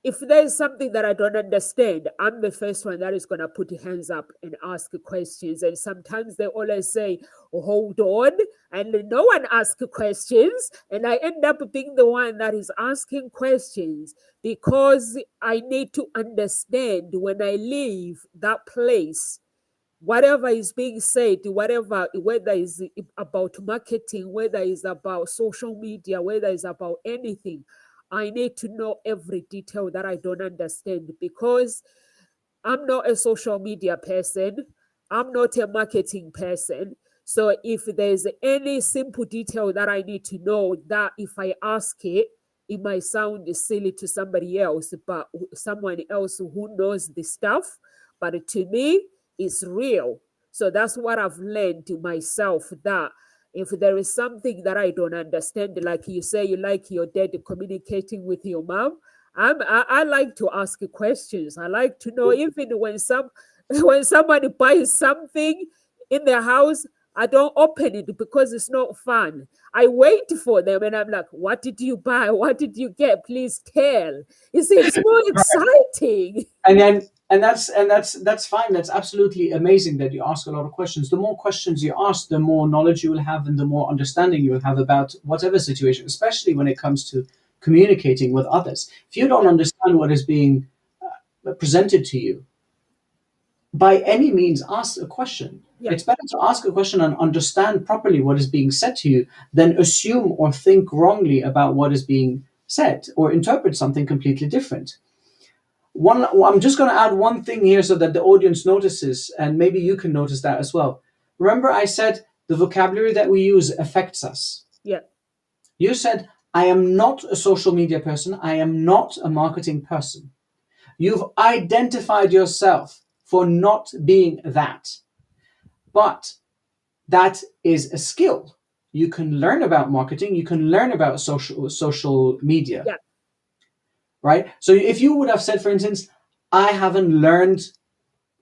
Speaker 1: if there's something that I don't understand, I'm the first one that is going to put hands up and ask questions. And sometimes they always say, oh, hold on. And no one asks questions. And I end up being the one that is asking questions, because I need to understand when I leave that place, whatever is being said, whatever, whether it's about marketing, whether it's about social media, whether it's about anything, I need to know every detail that I don't understand, because I'm not a social media person. I'm not a marketing person. So if there's any simple detail that I need to know, that if I ask it, it might sound silly to somebody else, but someone else who knows the stuff, but to me, it's real. So that's what I've learned to myself, that if there is something that I don't understand, like you say, you like your dad communicating with your mom, I like to ask questions. I like to know, even when When somebody buys something in their house, I don't open it because it's not fun. I wait for them and I'm like, what did you buy? What did you get? Please tell. You see, it's more exciting.
Speaker 4: And that's fine. That's absolutely amazing that you ask a lot of questions. The more questions you ask, the more knowledge you will have and the more understanding you will have about whatever situation, especially when it comes to communicating with others. If you don't understand what is being presented to you, by any means ask a question.
Speaker 1: Yeah.
Speaker 4: It's better to ask a question and understand properly what is being said to you than assume or think wrongly about what is being said or interpret something completely different. I'm just going to add one thing here so that the audience notices, and maybe you can notice that as well. Remember, I said the vocabulary that we use affects us.
Speaker 1: Yeah.
Speaker 4: You said, I am not a social media person. I am not a marketing person. You've identified yourself for not being that. But that is a skill. You can learn about marketing. You can learn about social media.
Speaker 1: Yeah.
Speaker 4: Right? So if you would have said, for instance, I haven't learned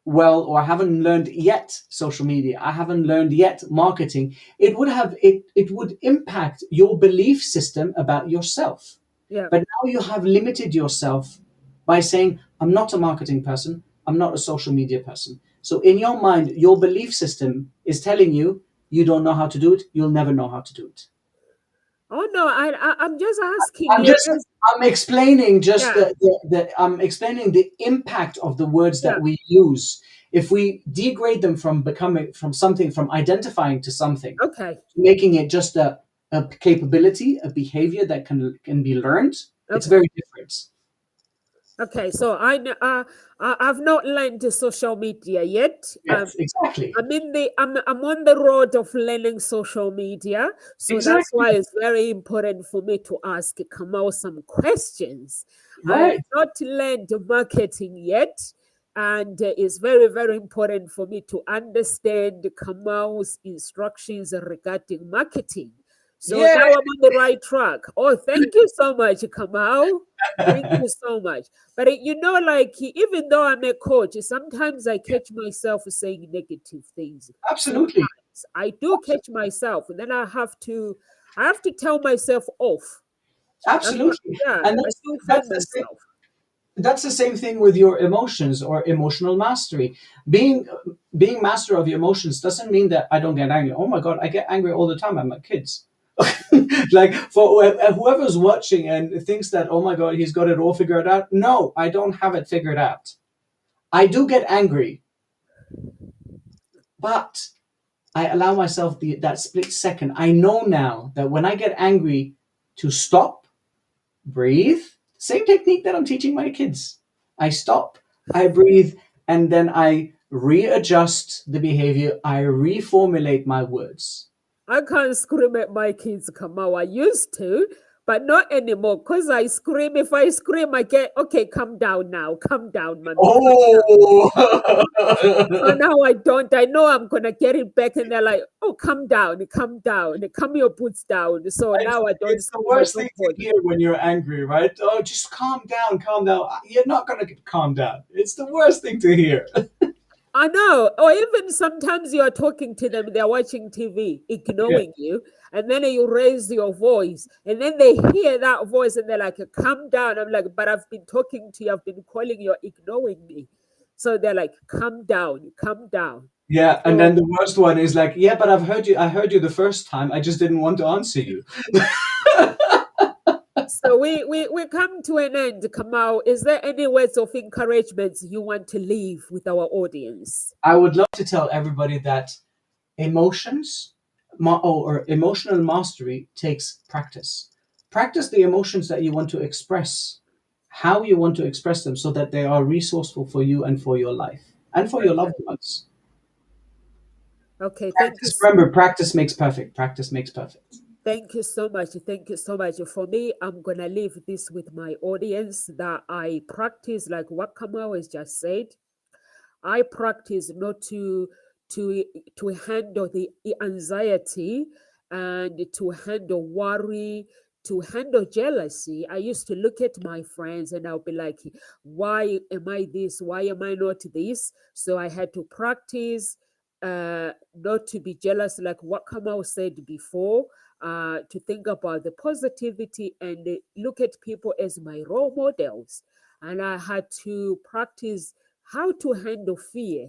Speaker 4: well, or I haven't learned yet social media, I haven't learned yet marketing, it would impact your belief system about yourself.
Speaker 1: Yeah.
Speaker 4: But now you have limited yourself by saying, I'm not a marketing person, I'm not a social media person. So in your mind, your belief system is telling you, you don't know how to do it, you'll never know how to do it.
Speaker 1: Oh no, I'm just asking
Speaker 4: I'm
Speaker 1: you.
Speaker 4: explaining just
Speaker 1: Yeah.
Speaker 4: I'm explaining the impact of the words that
Speaker 1: Yeah.
Speaker 4: we use. If we degrade them from identifying to something,
Speaker 1: Okay.
Speaker 4: making it just a capability, a behavior that can be learned, it's
Speaker 1: Okay.
Speaker 4: very different.
Speaker 1: Okay, so I've not learned the social media yet.
Speaker 4: Yes, exactly.
Speaker 1: I'm on the road of learning social media, so that's
Speaker 4: Exactly.
Speaker 1: why it's very important for me to ask Kamal some questions. I've
Speaker 4: Right.
Speaker 1: not learned marketing yet, and it's very, very important for me to understand Kamal's instructions regarding marketing. So
Speaker 4: Yeah.
Speaker 1: now I'm on the right track. Oh, thank you so much, Kamal. Thank you so much. But like even though I'm a coach, sometimes I catch myself saying negative things.
Speaker 4: Absolutely.
Speaker 1: Sometimes I do catch myself, and then I have to tell myself off.
Speaker 4: Absolutely.
Speaker 1: Yeah,
Speaker 4: And
Speaker 1: I
Speaker 4: that's
Speaker 1: still find
Speaker 4: that's the same.
Speaker 1: myself.
Speaker 4: That's the same thing with your emotions or emotional mastery. Being master of your emotions doesn't mean that I don't get angry. Oh my god, I get angry all the time at my kids. Like for whoever's watching and thinks that, oh my god, he's got it all figured out. No, I don't have it figured out. I do get angry, but I allow myself that split second. I know now that when I get angry, to stop, breathe. Same technique that I'm teaching my kids. I stop, I breathe, and then I readjust the behavior. I reformulate my words.
Speaker 1: I can't scream at my kids, Kamal. I used to, but not anymore. Because I scream. If I scream, I get, okay, calm down now. Calm down, mommy.
Speaker 4: Oh,
Speaker 1: So now I don't. I know I'm gonna get it back, and they're like, "Oh, calm down, calm your boots down." So now I don't
Speaker 4: it's the
Speaker 1: scream. I
Speaker 4: worst thing
Speaker 1: don't
Speaker 4: to
Speaker 1: bother.
Speaker 4: hear when you're angry, right? Oh, just calm down, calm down. You're not going to calm down. It's the worst thing to hear.
Speaker 1: I know. Or even sometimes you are talking to them, they're watching TV,
Speaker 4: Yeah.
Speaker 1: ignoring you, and then you raise your voice, and then they hear that voice, and they're like, "Calm down." I'm like, "But I've been talking to you. I've been calling you. You're ignoring me." So they're like, "Calm down, calm down."
Speaker 4: Yeah, and
Speaker 1: So
Speaker 4: then the worst one is like, yeah, but I've heard you. I heard you the first time. I just didn't want to answer you.
Speaker 1: So we come to an end, Kamal. Is there any words of encouragement you want to leave with our audience?
Speaker 4: I would love to tell everybody that emotions or emotional mastery takes practice. Practice the emotions that you want to express, how you want to express them, so that they are resourceful for you and for your life and for your loved ones.
Speaker 1: Okay,
Speaker 4: Practice. Remember, practice makes perfect. Practice makes perfect.
Speaker 1: thank you so much. Thank you so much. For me, I'm gonna leave this with my audience that I practice like what Kamal has just said. I practice not to handle the anxiety and to handle worry, to handle jealousy, I used to look at my friends and I'll be like, why am I this? Why am I not this? So I had to practice not to be jealous, like what Kamal said before, to think about the positivity and look at people as my role models. And I had to practice how to handle fear.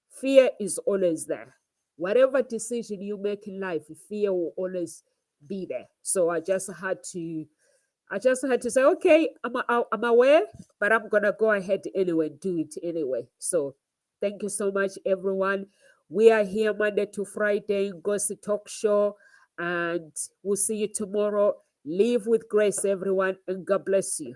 Speaker 1: Fear is always there. Whatever decision you make in life, fear will always be there. So I just had to say, okay, I'm aware, but I'm gonna go ahead anyway, do it anyway. So thank you so much, everyone. We are here Monday to Friday, Gossip Talk Show, and we'll see you tomorrow. Live with grace, everyone, and God bless you.